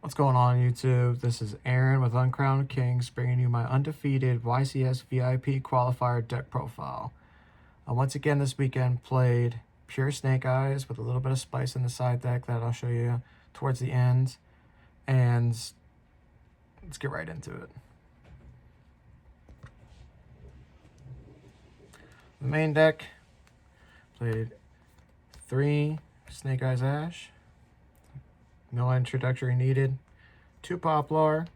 What's going on, YouTube? This is Aron with Uncrowned Kings, bringing you my undefeated YCS VIP Qualifier deck profile. Once again, this weekend played pure Snake Eyes with a little bit of spice in the side deck that I'll show you towards the end. And let's get right into it. The main deck played 3 Snake Eyes Ash. No introductory needed. 2 Poplar.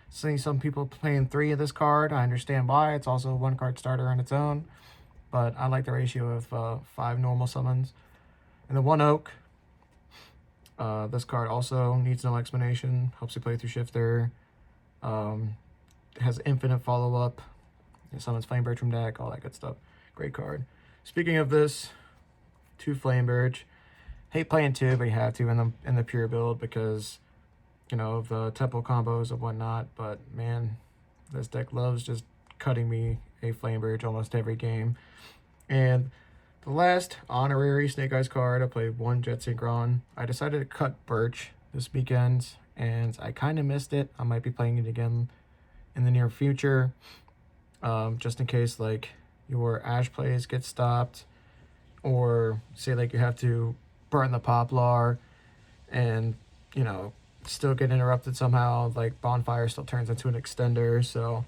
Seeing some people playing 3 of this card. I understand why. It's also a 1-card starter on its own. But I like the ratio of 5 normal summons. And the 1 Oak. This card also needs no explanation. Helps you play through Shifter. Has infinite follow-up. Summons Flamebird from deck. All that good stuff. Great card. Speaking of this, 2 Flamebird. Hate playing 2, but you have to in the pure build because, you know, of the tempo combos and whatnot. But man, this deck loves just cutting me a Flamebird almost every game. And the last honorary Snake Eyes card, I played 1 Jet Synchron. I decided to cut Birch this weekend, and I kind of missed it. I might be playing it again in the near future, just in case like your Ash plays get stopped, or say like you have to burn the Poplar and, you know, still get interrupted somehow, like Bonfire still turns into an extender. So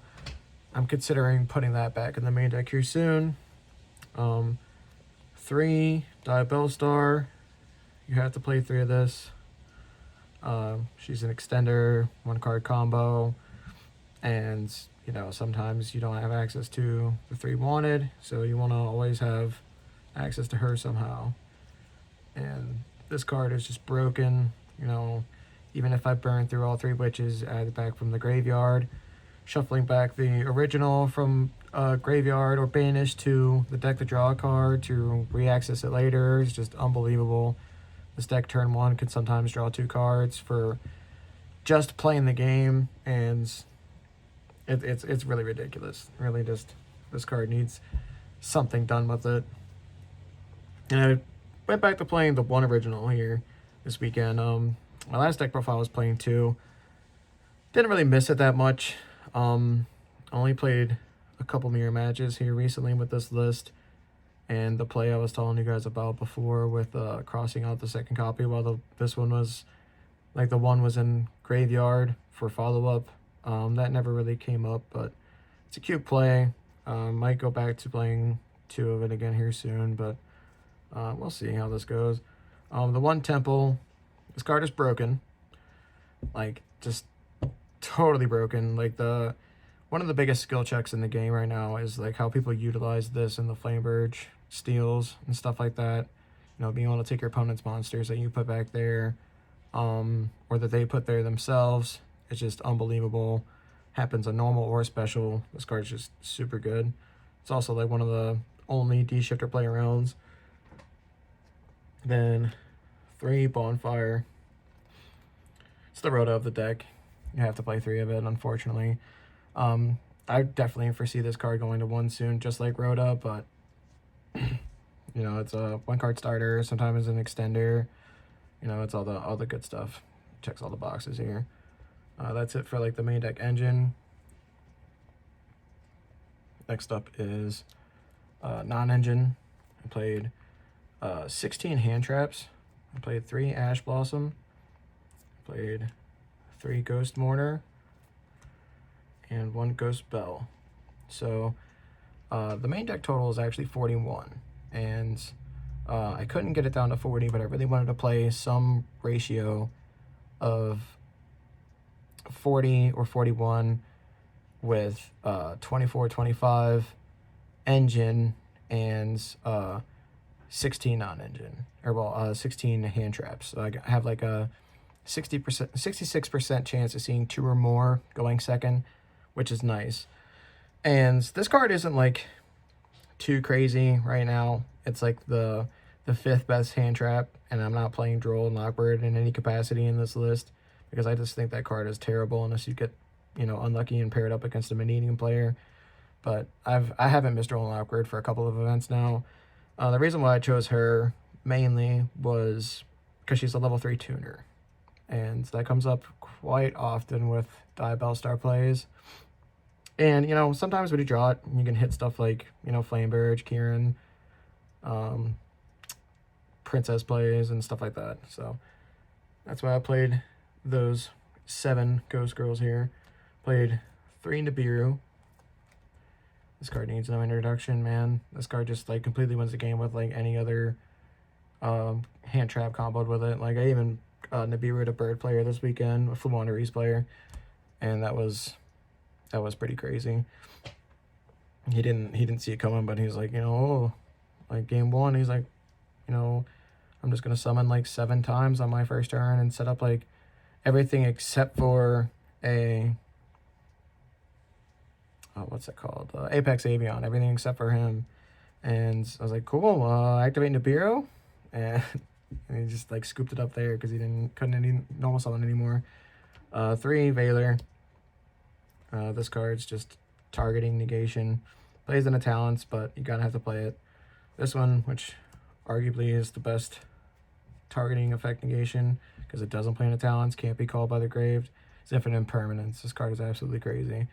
I'm considering putting that back in the main deck here soon. 3 Diabell Star. You have to play 3 of this. She's an extender, 1-card combo, and you know, sometimes you don't have access to the 3 wanted, so you want to always have access to her somehow. And this card is just broken, you know. Even if I burn through all 3 witches, add it back from the graveyard, shuffling back the original from graveyard or banish to the deck to draw a card to re-access it later is just unbelievable. This deck turn 1 can sometimes draw 2 cards for just playing the game, and it's really ridiculous. Really, just this card needs something done with it. And I went back to playing the 1 original here this weekend. My last deck profile was playing 2. Didn't really miss it that much. Only played a couple mirror matches here recently with this list, and the play I was telling you guys about before with crossing out the second copy while this one was, like, the 1 was in graveyard for follow-up. That never really came up, but it's a cute play. Might go back to playing 2 of it again here soon, but we'll see how this goes. The 1 Temple, this card is broken, like just totally broken. Like one of the biggest skill checks in the game right now is like how people utilize this in the Flamebird steals and stuff like that. You know, being able to take your opponent's monsters that you put back there, or that they put there themselves. It's just unbelievable. Happens on normal or special. This card's just super good. It's also like one of the only D-shifter play arounds. Then 3 Bonfire. It's the Rhoda of the deck. You have to play 3 of it, unfortunately. I definitely foresee this card going to 1 soon, just like Rhoda, but you know, it's a 1-card starter, sometimes an extender. You know, it's all the good stuff. Checks all the boxes here. That's it for like the main deck engine. Next up is non-engine. I played 16 hand traps. I played 3 Ash Blossom. I played 3 Ghost Mourner and 1 Ghost Bell. So the main deck total is actually 41, and I couldn't get it down to 40, but I really wanted to play some ratio of 40 or 41 with 24, 25 engine and 16 non-engine, or well, 16 hand traps. So I have like a 66% chance of seeing 2 or more going second, which is nice. And this card isn't like too crazy right now. It's like the 5th best hand trap, and I'm not playing Droll and Lockbird in any capacity in this list because I just think that card is terrible unless you get, you know, unlucky and pair it up against a mini-eating player. But I haven't missed Droll and Lockbird for a couple of events now. The reason why I chose her mainly was because she's a level 3 tuner. and that comes up quite often with Diabell Star plays. And, you know, sometimes when you draw it, you can hit stuff like, you know, Flameburge, Kieran, Princess plays, and stuff like that. So that's why I played those 7 Ghost Girls here. Played 3 Nibiru. This card needs no introduction, man. This card just, like, completely wins the game with, like, any other hand trap comboed with it. Like, I even Nibiru'd a bird player this weekend, a Flumonderies player, and that was pretty crazy. He didn't see it coming, but he was like, you know, like game 1, he's like, you know, I'm just gonna summon like 7 times on my first turn and set up like everything except for a what's it called? Apex Avion, everything except for him. And I was like, cool, activate Nibiru, and he just like scooped it up there because he couldn't any normal summon anymore. 3 Valor. This card's just targeting negation. Plays in the talents, but you gotta have to play it. This one, which arguably is the best targeting effect negation because it doesn't play in the talents, can't be called by the grave. It's Infinite Impermanence. This card is absolutely crazy.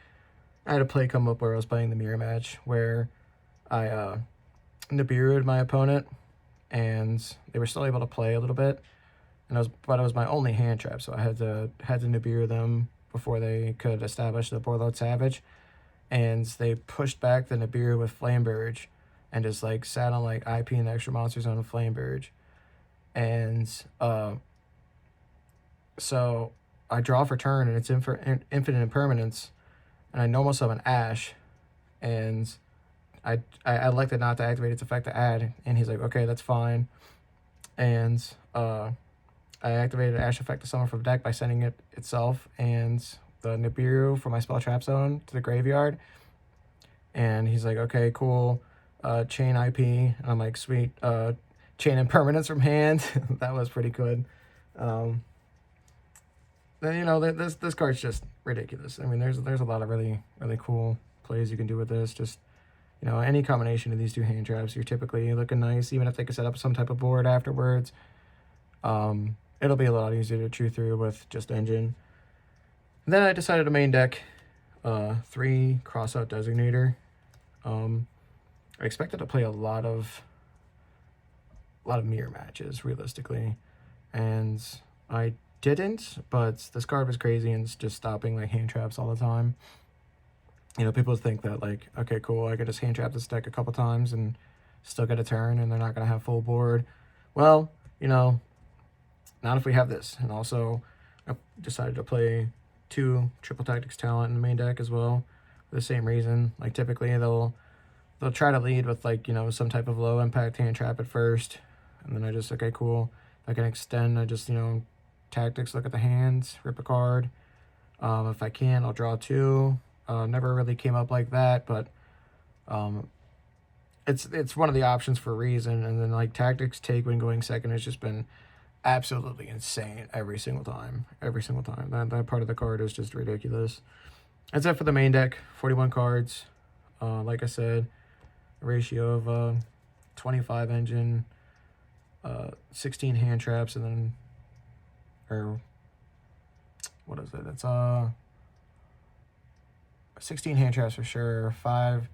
I had a play come up where I was playing the mirror match where I Nibiru'd my opponent and they were still able to play a little bit, and but it was my only hand trap, so I had to Nibiru them before they could establish the Borload Savage, and they pushed back the Nibiru with Flameburge and just like sat on like IP and extra monsters on Flameburge. And so I draw for turn and it's Infinite Impermanence, and I normal summon Ash, and I elected not to activate its effect to add, and he's like, okay, that's fine. And I activated Ash effect to summon from deck by sending it itself and the Nibiru from my spell trap zone to the graveyard. And he's like, okay, cool. Chain IP. And I'm like, sweet. Chain Impermanence from hand. That was pretty good. Then, you know, this card's just ridiculous. I mean, there's a lot of really, really cool plays you can do with this. Just, you know, any combination of these 2 hand traps, you're typically looking nice, even if they could set up some type of board afterwards. It'll be a lot easier to chew through with just Engine. And then I decided to main deck 3 Crossout Designator. I expected to play a lot of mirror matches, realistically, and I didn't, but this card was crazy and it's just stopping like hand traps all the time. You know, people think that like, okay, cool, I could just hand trap this deck a couple times and still get a turn and they're not going to have full board. Well, you know, not if we have this. And also, I decided to play 2 Triple Tactics Talent in the main deck as well, for the same reason. Like, typically, they'll try to lead with, like, you know, some type of low-impact hand trap at first. And then I just, okay, cool. If I can extend, I just, you know, tactics, look at the hands, rip a card. If I can, I'll draw 2. Never really came up like that, but it's one of the options for a reason. And then, like, tactics take when going second has just been absolutely insane every single time. That part of the card is just ridiculous. That's it for the main deck. 41 cards. Like I said, a ratio of 25 engine, 16 hand traps, and then, or what is it? It's 16 hand traps for sure, 5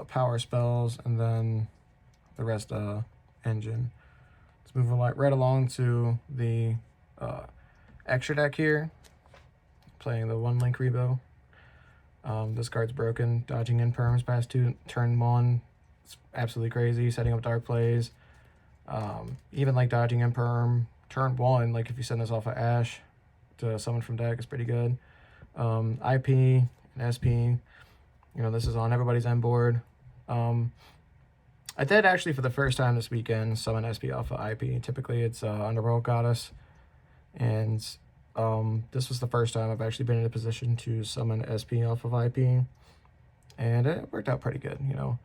power spells, and then the rest engine. Let's move right along to the extra deck here. Playing the 1 link Rebo. This card's broken. Dodging in perms past turn 1. It's absolutely crazy. Setting up dark plays. Even like dodging in perm turn 1. Like if you send this off of Ash to summon from deck, is pretty good. IP and SP. You know, this is on everybody's end board. I did actually for the first time this weekend summon SP off of IP. Typically it's Underworld Goddess, and this was the first time I've actually been in a position to summon SP off of IP, and it worked out pretty good. You know,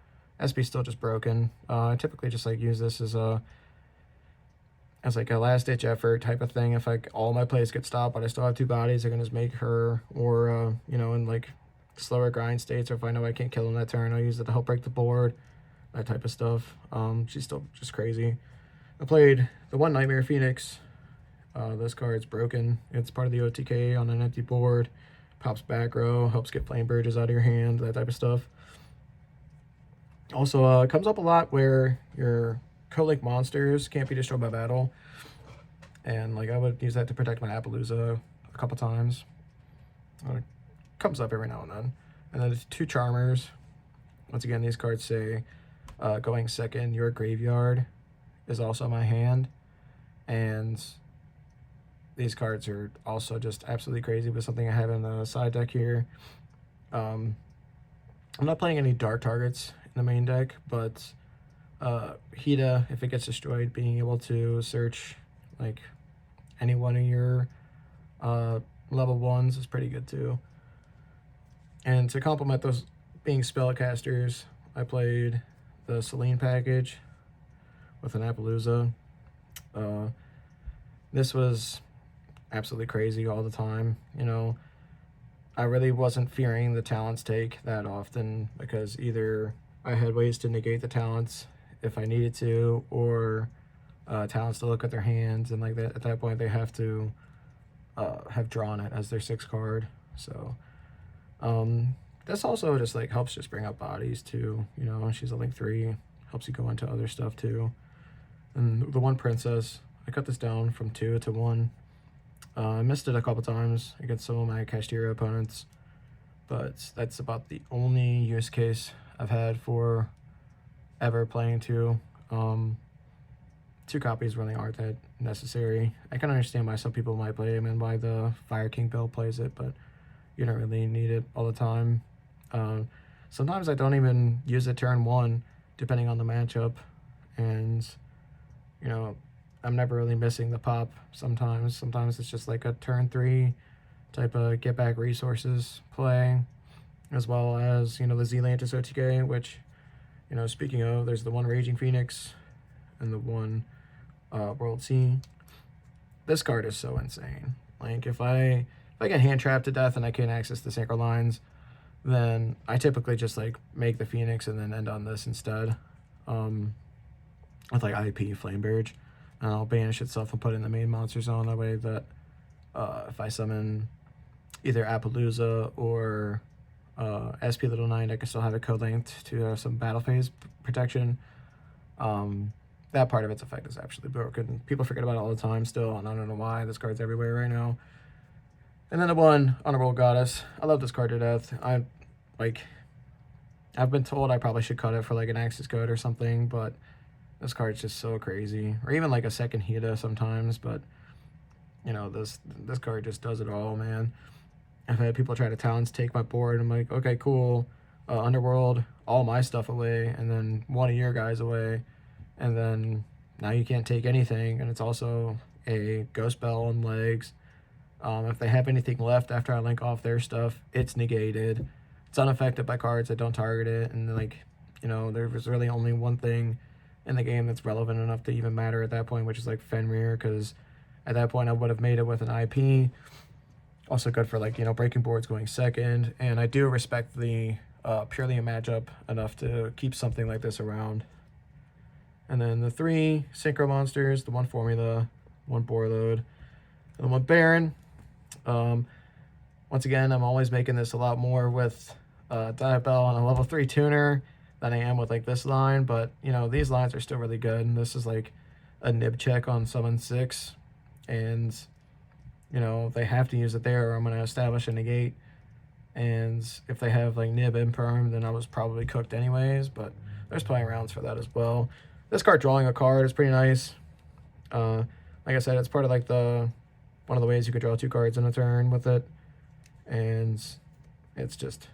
SP's still just broken. I typically just like use this as like a last ditch effort type of thing. If like all my plays get stopped but I still have 2 bodies, I can just make her, or you know, in like slower grind states, or if I know I can't kill him that turn, I'll use it to help break the board, that type of stuff. She's still just crazy. I played the 1 Nightmare Phoenix This card's broken. It's part of the OTK on an empty board. Pops back row, helps get flame bridges out of your hand, that type of stuff. Also, it comes up a lot where your co-link monsters can't be destroyed by battle. And like I would use that to protect my Appaloosa a couple times. It comes up every now and then. And then 2 Charmers. Once again, these cards say going second, your graveyard is also my hand. And these cards are also just absolutely crazy with something I have in the side deck here. I'm not playing any dark targets in the main deck, but Hida, if it gets destroyed, being able to search like any one of your level 1s is pretty good too. And to complement those being spellcasters, I played the Selene package with an Appaloosa. This was absolutely crazy all the time. You know, I really wasn't fearing the talents take that often because either I had ways to negate the talents if I needed to, or talents to look at their hands, and like that at that point they have to have drawn it as their 6th card. So this also just like helps just bring up bodies too. You know, she's a link 3, helps you go into other stuff too. And the one princess, I cut this down from 2 to 1. I missed it a couple times against some of my Kashtira opponents, but that's about the only use case I've had for ever playing 2. 2 copies really aren't that necessary. I can understand why some people might play them and why the Fire King build plays it, but you don't really need it all the time. Sometimes I don't even use it turn 1, depending on the matchup, and you know, I'm never really missing the pop sometimes. Sometimes it's just like a turn 3 type of get back resources play, as well as, you know, the Zealantis OTK, which, you know, speaking of, there's the one Raging Phoenix and the one World Sea. This card is so insane. Like, if I get hand trapped to death and I can't access the synchro lines, then I typically just like make the Phoenix and then end on this instead. With like IP Flame Barrage, and I'll banish itself and put it in the main monster zone. That way that if I summon either Appaloosa or SP Little 9, I can still have it code linked to have some battle phase protection. That part of its effect is actually broken. People forget about it all the time still, and I don't know why. This card's everywhere right now. And then the one Underworld Goddess. I love this card to death. I've been told I probably should cut it for like an access code or something, but this card's just so crazy. Or even like a second Hida sometimes, but you know, this card just does it all, man. I've had people try to talents take my board. I'm like, okay, cool. Underworld, all my stuff away, and then one of your guys away, and then now you can't take anything, and it's also a Ghost Bell on legs. If they have anything left after I link off their stuff, it's negated. It's unaffected by cards that don't target it, and like, you know, there was really only one thing in the game that's relevant enough to even matter at that point, which is like Fenrir, because at that point I would have made it with an IP. Also good for like, you know, breaking boards going second, and I do respect the purely a matchup enough to keep something like this around. And then the 3 synchro monsters, the 1 Formula, 1 Borload, and the 1 Baron. Once again, I'm always making this a lot more with Dive Bell on a level 3 tuner than I am with like this line, but you know, these lines are still really good, and this is like a nib check on summon 6, and you know, they have to use it there or I'm going to establish a negate, and if they have like nib imperm, then I was probably cooked anyways, but there's plenty of rounds for that as well. This card drawing a card is pretty nice. Like I said, it's part of like one of the ways you could draw 2 cards in a turn with it, and it's just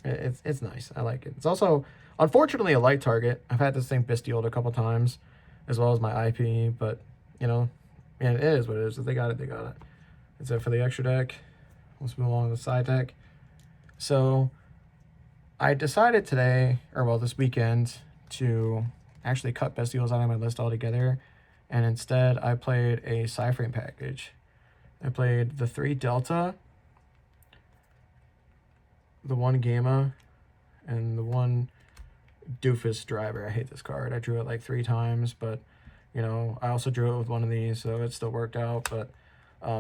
it's nice. I like it. It's also unfortunately a light target. I've had this thing bestialed a couple times, as well as my IP, but you know, man, it is what it is. If they got it, they got it. That's it for the extra deck. Let's move on to the side deck. So I decided today, or well, this weekend, to actually cut bestials out of my list altogether, and instead I played a Cyframe package. I played the 3 Delta, the 1 Gamma, and the 1 Doofus Driver. I hate this card. I drew it like 3 times, but You know, I also drew it with one of these, so it still worked out. But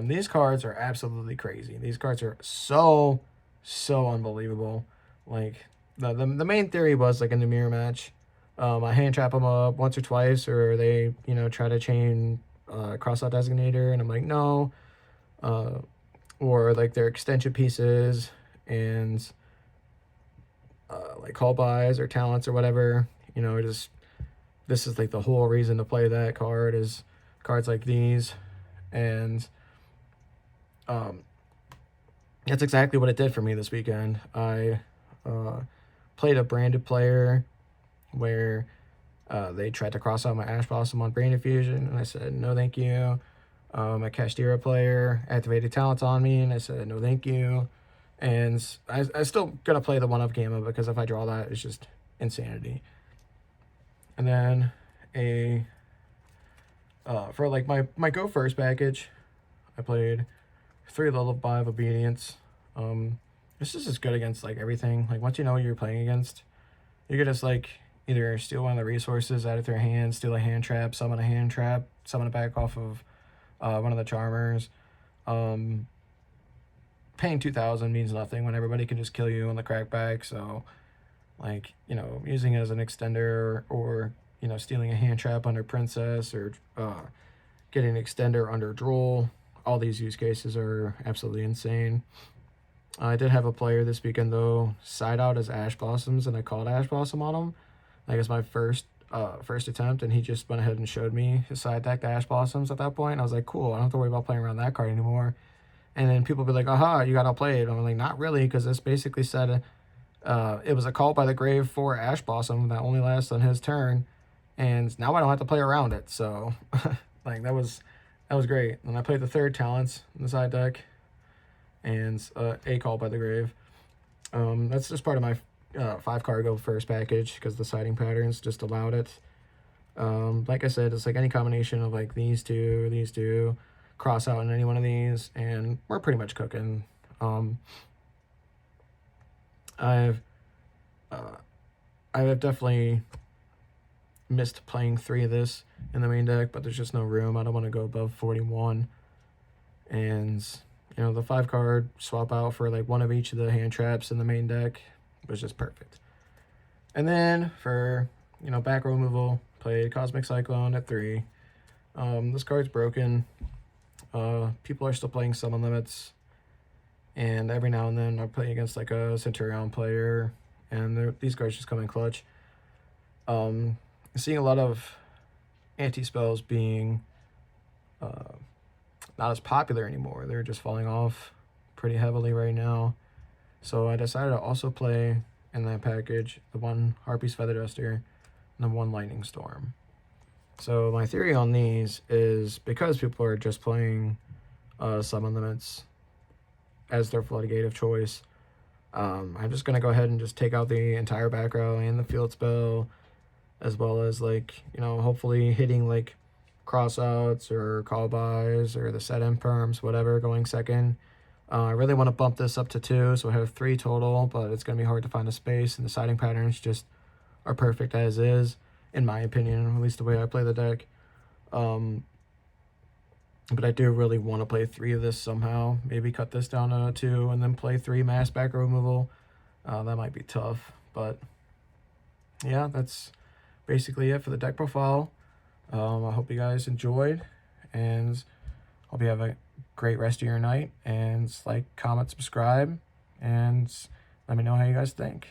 these cards are absolutely crazy. These cards are so unbelievable. Like the main theory was like in the mirror match, I hand trap them up once or twice, or they try to chain crossout designator, and I'm like no, or like their extension pieces and like call buys or talents or whatever. Just this is like the whole reason to play that card is cards like these, and that's exactly what it did for me this weekend. I played a branded player where they tried to cross out my Ash Blossom on Brain Infusion, and I said, no, thank you. A Kashtira player activated talents on me, and I said, no, thank you. And I still gonna play the 1-up Gamma because if I draw that, it's just insanity. And then for like my Go First package, I played 3 level 5 Obedience. This is just good against like everything. Like once you know what you're playing against, you can just like either steal one of the resources out of their hand, steal a hand trap, summon a hand trap, summon it back off of one of the charmers. Paying 2,000 means nothing when everybody can just kill you on the crackback. So like using it as an extender, or stealing a hand trap under Princess, or getting an extender under Droll. All these use cases are absolutely insane. I did have a player this weekend though side out as Ash Blossoms, and I called Ash Blossom on him. I guess my first attempt, and he just went ahead and showed me his side deck to Ash Blossoms at that point. I was like, cool, I don't have to worry about playing around that card anymore. And then people be like, aha, you got outplayed. I'm like, not really, because this basically said it was a call by the grave for Ash Blossom that only lasts on his turn, and now I don't have to play around it. So like that was great. And I played the 3rd talents in the side deck, and a call by the grave. That's just part of my 5-card Go First package because the siding patterns just allowed it. Like I said, it's like any combination of like these two, cross out in any one of these, and we're pretty much cooking. I have definitely missed playing 3 of this in the main deck, but there's just no room. I don't want to go above 41. And the 5-card swap out for like one of each of the hand traps in the main deck was just perfect. And then for back row removal, played Cosmic Cyclone at 3. This card's broken. People are still playing summon limits, and every now and then I play against like a Centurion player, and these cards just come in clutch. Seeing a lot of anti-spells being not as popular anymore. They're just falling off pretty heavily right now. So I decided to also play in that package the 1 Harpy's Feather Duster and the 1 Lightning Storm. So my theory on these is because people are just playing summon limits as their floodgate of choice, I'm just going to go ahead and just take out the entire back row and the field spell, as well as like, hopefully hitting like crossouts or call buys or the set imperms, whatever, going second. I really want to bump this up to 2, so I have 3 total, but it's going to be hard to find a space, and the siding patterns just are perfect as is, in my opinion, at least the way I play the deck. But I do really want to play 3 of this somehow. Maybe cut this down to 2 and then play 3 mass back row removal. That might be tough, but yeah, that's basically it for the deck profile. I hope you guys enjoyed, and hope you have a great rest of your night, and like, comment, subscribe, and let me know how you guys think.